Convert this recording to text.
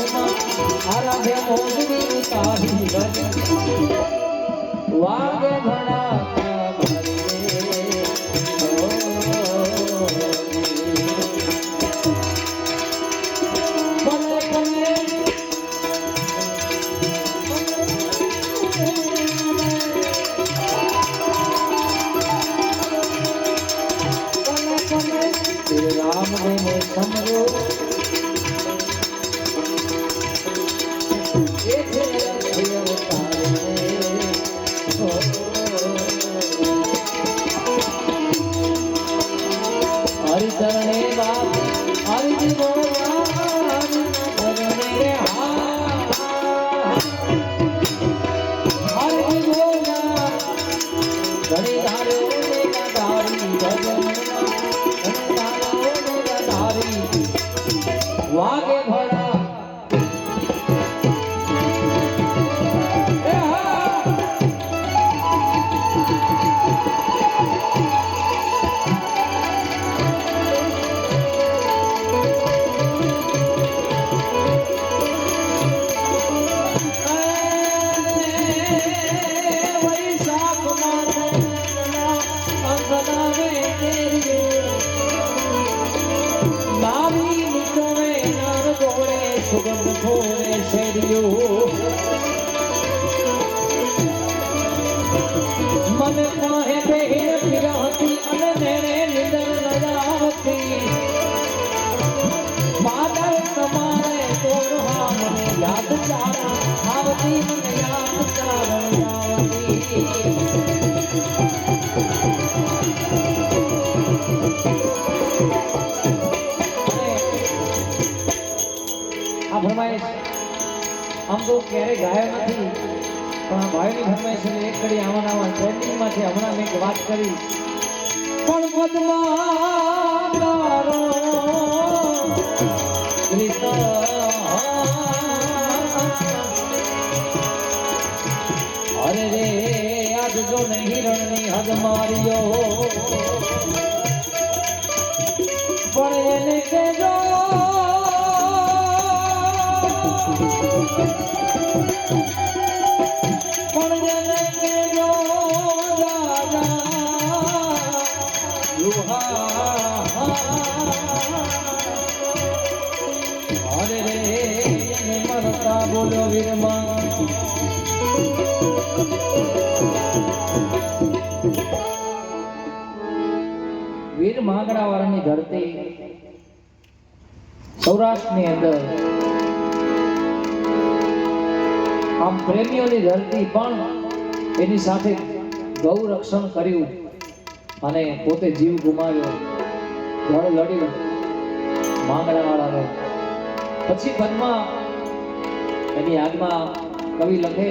મનમાં આરાધે મોજડી ઉતારી વાગે ઘણા राम ने समझो हरि चरणे बाप हरि जी बोला हरि जी बोला घड़ी धारे धारी भजन वागे भड़ा सुगंध थोड़े शेरियो मन काहे बेहिन पिराती अन नेरे निदर नजावती बादल तुम्हारे तोड़ा मने याद चारा आवती मन याद चारण आवती फरमाइश हम तो क्यारे गाया नहीं पण भाईनी फरमाइश એટલે એક કડી આવાના ટ્રેનિંગ માંથી હમણાં મેં વાત કરી પણ પદ્મા તારો અરે રે આજ જો નહીં રણની હદ માર્યો પણ એને કેજો बोलो वीर मागड़ा वाळानी धरती सौराष्ट्रनी अंदर आम प्रेमीओनी धरती पण एनी साथे गौ रक्षण कर्યું અને પોતે જીવ ગુમાવ્યો ઘર લડ્યું માંગડા વાળાનો પછી પદ્મા એની યાદમાં કવિ લખે